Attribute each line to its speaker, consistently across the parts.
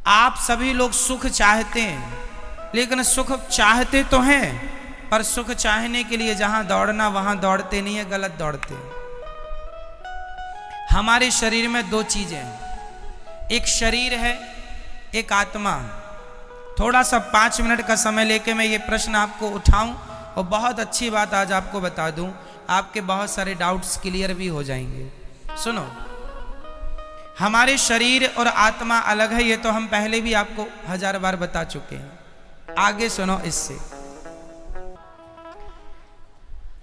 Speaker 1: आप सभी लोग सुख चाहते हैं, लेकिन सुख चाहते तो हैं, पर सुख चाहने के लिए जहां दौड़ना वहां दौड़ते नहीं है, गलत दौड़ते हैं। हमारे शरीर में दो चीजें हैं, एक शरीर है, एक आत्मा है। थोड़ा सा 5 मिनट का समय लेके मैं ये प्रश्न आपको उठाऊं और बहुत अच्छी बात आज आपको बता दूं, आपके बहुत सारे डाउट्स क्लियर भी हो जाएंगे। सुनो, हमारे शरीर और आत्मा अलग है, ये तो हम पहले भी आपको 1000 बार बता चुके हैं। आगे सुनो इससे।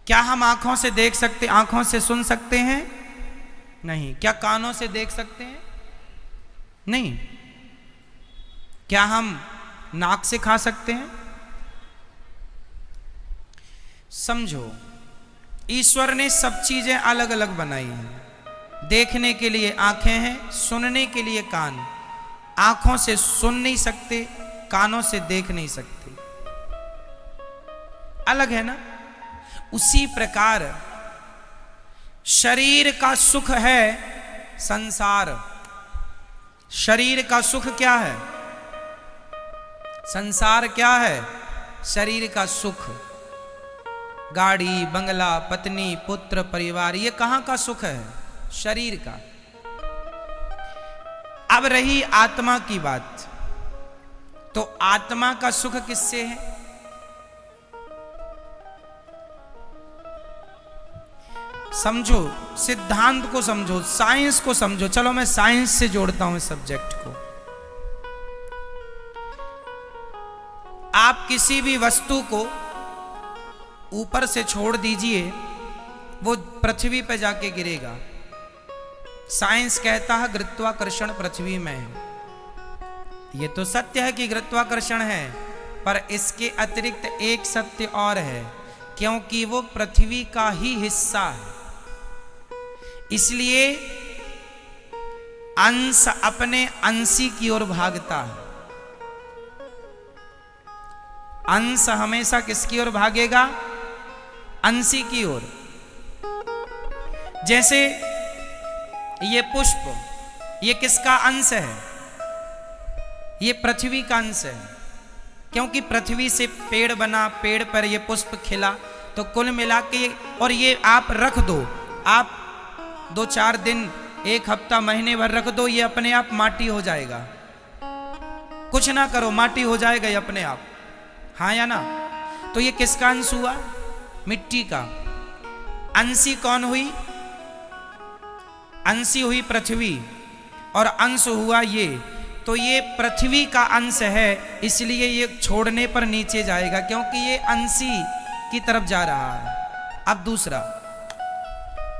Speaker 1: क्या हम आंखों से देख सकते, आंखों से सुन सकते हैं? नहीं। क्या कानों से देख सकते हैं? नहीं। क्या हम नाक से खा सकते हैं? समझो, ईश्वर ने सब चीजें अलग अलग बनाई हैं। देखने के लिए आंखें हैं, सुनने के लिए कान। आंखों से सुन नहीं सकते, कानों से देख नहीं सकते, अलग है ना। उसी प्रकार शरीर का सुख है संसार। शरीर का सुख क्या है? संसार क्या है? शरीर का सुख। गाड़ी, बंगला, पत्नी, पुत्र, परिवार, ये कहां का सुख है? शरीर का। अब रही आत्मा की बात, तो आत्मा का सुख किससे है? समझो, सिद्धांत को समझो, साइंस को समझो। चलो मैं साइंस से जोड़ता हूं इस सब्जेक्ट को। आप किसी भी वस्तु को ऊपर से छोड़ दीजिए, वो पृथ्वी पर जाके गिरेगा। साइंस कहता है गुरुत्वाकर्षण पृथ्वी में है। ये तो सत्य है कि गुरुत्वाकर्षण है, पर इसके अतिरिक्त एक सत्य और है, क्योंकि वो पृथ्वी का ही हिस्सा है। इसलिए अंश अपने अंशी की ओर भागता है। अंश हमेशा किसकी ओर भागेगा? अंशी की ओर। जैसे ये पुष्प, ये किसका अंश है? ये पृथ्वी का अंश है, क्योंकि पृथ्वी से पेड़ बना, पेड़ पर ये पुष्प खिला। तो कुल मिला के, और ये आप रख दो, आप 2-4 दिन, 1 हफ्ता, महीने भर रख दो, ये अपने आप माटी हो जाएगा। कुछ ना करो, माटी हो जाएगा ये अपने आप, हाँ या ना। तो ये किसका अंश हुआ? मिट्टी का। अंशी कौन हुई? अंशी हुई पृथ्वी, और अंश हुआ ये। तो ये पृथ्वी का अंश है, इसलिए ये छोड़ने पर नीचे जाएगा, क्योंकि ये अंशी की तरफ जा रहा है। अब दूसरा,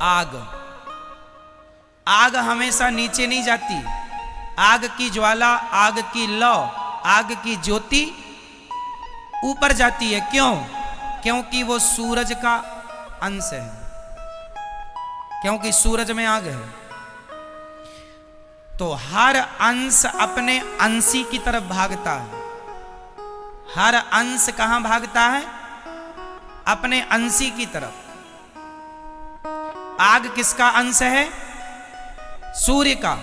Speaker 1: आग। आग हमेशा नीचे नहीं जाती। आग की ज्वाला, आग की लौ, आग की ज्योति ऊपर जाती है। क्यों? क्योंकि वो सूरज का अंश है, क्योंकि सूरज में आग है। तो हर अंश अपने अंशी की तरफ भागता है। हर अंश कहां भागता है? अपने अंशी की तरफ। आग किसका अंश है? सूर्य का।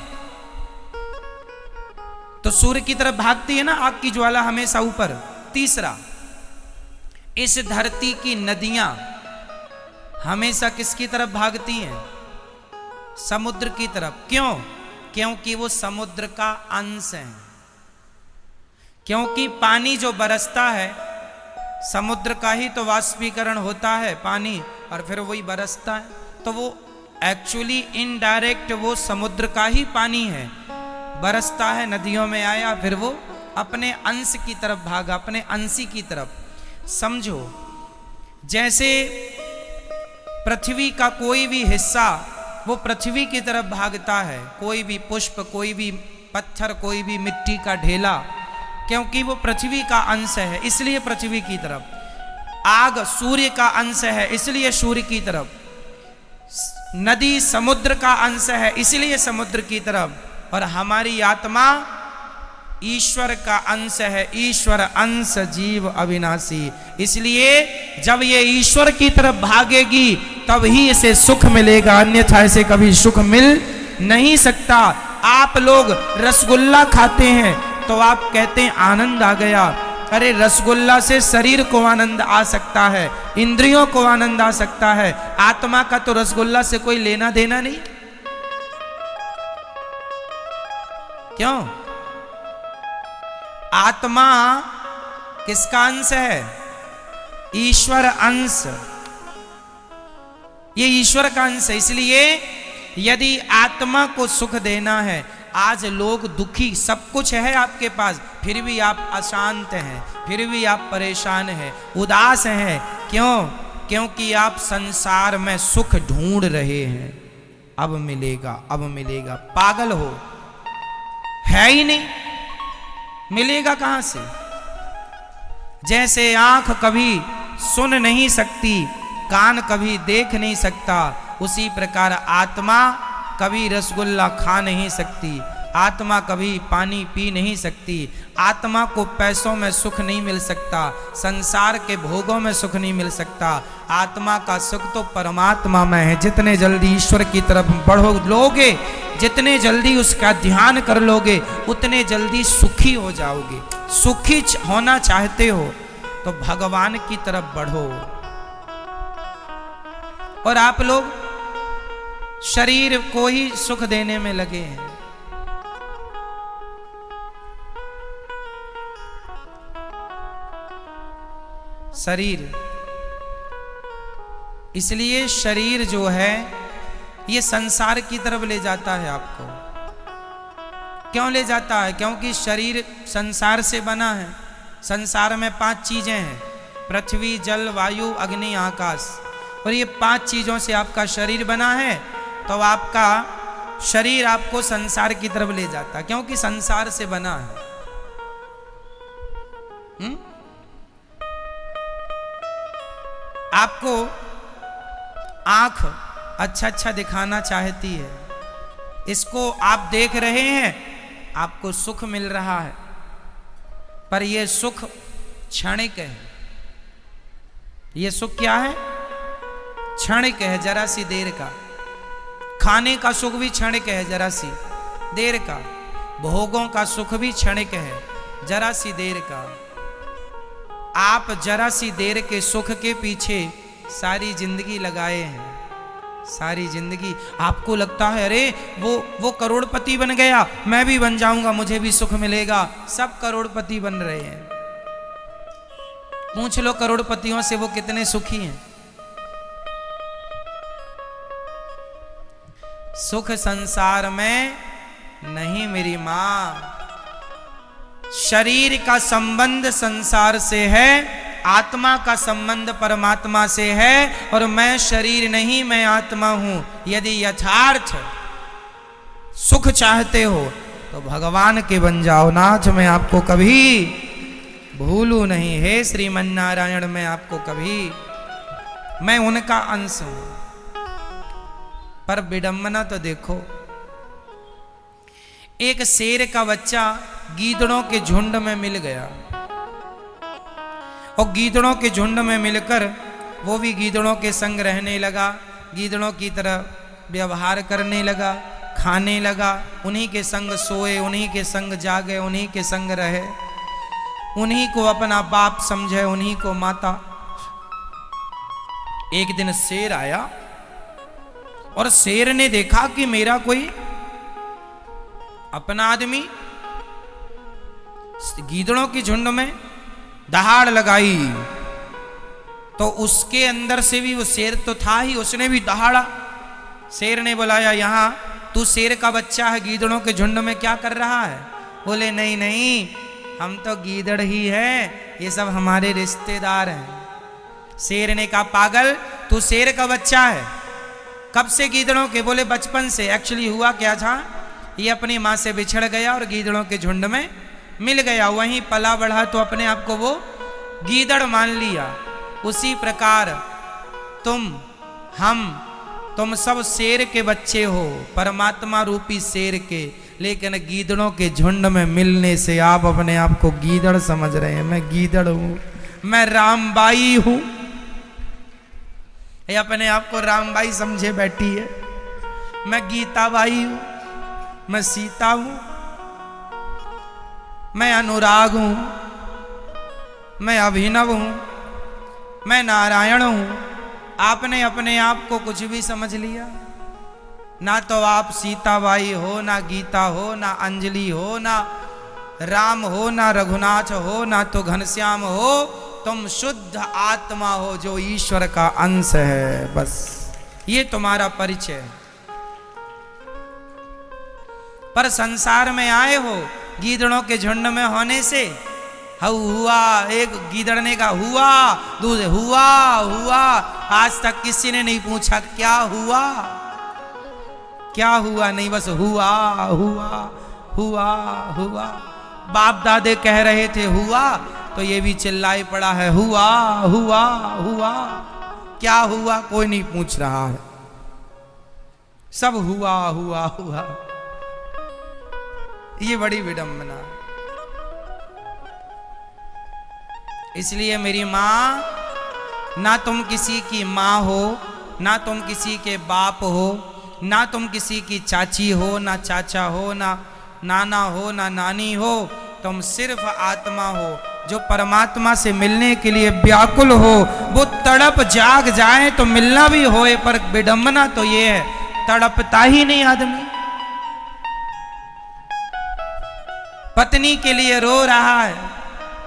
Speaker 1: तो सूर्य की तरफ भागती है ना आग की ज्वाला हमेशा ऊपर। तीसरा, इस धरती की नदियां हमेशा किसकी तरफ भागती हैं? समुद्र की तरफ। क्यों? क्योंकि वो समुद्र का अंश है। क्योंकि पानी जो बरसता है, समुद्र का ही तो वाष्पीकरण होता है पानी, और फिर वही बरसता है। तो वो एक्चुअली इनडायरेक्ट वो समुद्र का ही पानी है, बरसता है, नदियों में आया, फिर वो अपने अंश की तरफ भागा, अपने अंशी की तरफ। समझो, जैसे पृथ्वी का कोई भी हिस्सा वो पृथ्वी की तरफ भागता है, कोई भी पुष्प, कोई भी पत्थर, कोई भी मिट्टी का ढेला, क्योंकि वो पृथ्वी का अंश है, इसलिए पृथ्वी की तरफ। आग सूर्य का अंश है, इसलिए सूर्य की तरफ। नदी समुद्र का अंश है, इसलिए समुद्र की तरफ। और हमारी आत्मा ईश्वर का अंश है। ईश्वर अंश जीव अविनाशी, इसलिए जब ये ईश्वर की तरफ भागेगी तब ही इसे सुख मिलेगा, अन्यथा इसे कभी सुख मिल नहीं सकता। आप लोग रसगुल्ला खाते हैं तो आप कहते हैं आनंद आ गया। अरे रसगुल्ला से शरीर को आनंद आ सकता है, इंद्रियों को आनंद आ सकता है, आत्मा का तो रसगुल्ला से कोई लेना देना नहीं। क्यों? आत्मा किसका अंश है? ईश्वर अंश। ये ईश्वर का अंश है। इसलिए यदि आत्मा को सुख देना है, आज लोग दुखी, सब कुछ है आपके पास, फिर भी आप अशांत हैं, फिर भी आप परेशान हैं, उदास हैं। क्यों? क्योंकि आप संसार में सुख ढूंढ रहे हैं। अब मिलेगा, अब मिलेगा। पागल हो, है ही नहीं, मिलेगा कहां से? जैसे आंख कभी सुन नहीं सकती, कान कभी देख नहीं सकता, उसी प्रकार आत्मा कभी रसगुल्ला खा नहीं सकती, आत्मा कभी पानी पी नहीं सकती, आत्मा को पैसों में सुख नहीं मिल सकता, संसार के भोगों में सुख नहीं मिल सकता। आत्मा का सुख तो परमात्मा में है। जितने जल्दी ईश्वर की तरफ बढ़ो लोगे, जितने जल्दी उसका ध्यान कर लोगे, उतने जल्दी सुखी हो जाओगे। सुखी होना चाहते हो तो भगवान की तरफ बढ़ो। और आप लोग शरीर को ही सुख देने में लगे हैं। शरीर, इसलिए शरीर जो है ये संसार की तरफ ले जाता है आपको। क्यों ले जाता है? क्योंकि शरीर संसार से बना है। संसार में 5 चीजें हैं, पृथ्वी, जल, वायु, अग्नि, आकाश, और ये 5 चीजों से आपका शरीर बना है। तो आपका शरीर आपको संसार की तरफ ले जाता है, क्योंकि संसार से बना है। आपको आंख अच्छा अच्छा दिखाना चाहती है, इसको आप देख रहे हैं, आपको सुख मिल रहा है, पर यह सुख क्षणिक है। यह सुख क्या है? क्षणिक है, जरा सी देर का। खाने का सुख भी क्षणिक है, जरा सी देर का। भोगों का सुख भी क्षणिक है, जरा सी देर का। आप जरा सी देर के सुख के पीछे सारी जिंदगी लगाए हैं। सारी जिंदगी आपको लगता है अरे वो करोड़पति बन गया, मैं भी बन जाऊंगा, मुझे भी सुख मिलेगा। सब करोड़पति बन रहे हैं। पूछ लो करोड़पतियों से वो कितने सुखी हैं। सुख संसार में नहीं मेरी मां। शरीर का संबंध संसार से है, आत्मा का संबंध परमात्मा से है। और मैं शरीर नहीं, मैं आत्मा हूं। यदि यथार्थ सुख चाहते हो तो भगवान के बन जाओ। नाथ मैं आपको कभी भूलू नहीं, हे श्रीमन्नारायण मैं आपको कभी, मैं उनका अंश हूं। पर विडंबना तो देखो, एक शेर का बच्चा गीदड़ों के झुंड में मिल गया, और गीदड़ों के झुंड में मिलकर वो भी गीदड़ों के संग रहने लगा, गीदड़ों की तरह व्यवहार करने लगा, खाने लगा, उन्हीं के संग सोए, उन्हीं के संग जागे, उन्हीं के संग रहे, उन्हीं को अपना बाप समझे, उन्हीं को माता। एक दिन शेर आया और शेर ने देखा कि मेरा कोई अपना आदमी गीदड़ों की झुंड में दहाड़ लगाई, तो उसके अंदर से भी वो शेर तो था ही, उसने भी दहाड़ा। शेर ने बुलाया, यहां तू शेर का बच्चा है, गीदड़ों के झुंड में क्या कर रहा है? बोले नहीं नहीं, हम तो गीदड़ ही है, ये सब हमारे रिश्तेदार हैं। शेर ने कहा पागल, तू शेर का बच्चा है, कब से गीदड़ों के? बोले बचपन से। एक्चुअली हुआ क्या था, ये अपनी माँ से बिछड़ गया और गीदड़ों के झुंड में मिल गया, वहीं पला बढ़ा तो अपने आप को वो गीदड़ मान लिया। उसी प्रकार तुम सब शेर के बच्चे हो, परमात्मा रूपी शेर के, लेकिन गीदड़ों के झुंड में मिलने से आप अपने आप को गीदड़ समझ रहे हैं। मैं गीदड़ हूं, मैं रामबाई हूं, ये अपने आप को रामबाई समझे बैठी है। मैं गीताबाई हूं, मैं सीता हूं। मैं अनुराग हूं, मैं अभिनव हूं, मैं नारायण हूं। आपने अपने आप को कुछ भी समझ लिया। ना तो आप सीताबाई हो, ना गीता हो, ना अंजलि हो, ना राम हो, ना रघुनाथ हो, ना तो घनश्याम हो। तुम शुद्ध आत्मा हो जो ईश्वर का अंश है। बस ये तुम्हारा परिचय है। पर संसार में आए हो गीदड़ों के झुंड में होने से। हुआ, एक गीदड़ ने कहा हुआ, दूसरे हुआ हुआ। आज तक किसी ने नहीं पूछा क्या हुआ, क्या हुआ, नहीं बस हुआ हुआ हुआ हुआ। बाप दादे कह रहे थे हुआ, तो ये भी चिल्लाई पड़ा है हुआ हुआ हुआ। क्या हुआ कोई नहीं पूछ रहा है, सब हुआ हुआ हुआ। ये बड़ी विडंबना। इसलिए मेरी मां, ना तुम किसी की मां हो, ना तुम किसी के बाप हो, ना तुम किसी की चाची हो, ना चाचा हो, ना नाना हो, ना नानी हो। तुम सिर्फ आत्मा हो जो परमात्मा से मिलने के लिए व्याकुल हो। वो तड़प जाग जाए तो मिलना भी होए, पर विडंबना तो ये है तड़पता ही नहीं आदमी। पत्नी के लिए रो रहा है,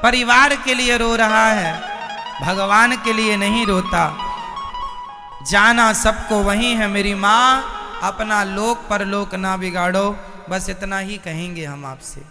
Speaker 1: परिवार के लिए रो रहा है, भगवान के लिए नहीं रोता। जाना सबको वही है मेरी मां, अपना लोक परलोक ना बिगाड़ो। बस इतना ही कहेंगे हम आपसे।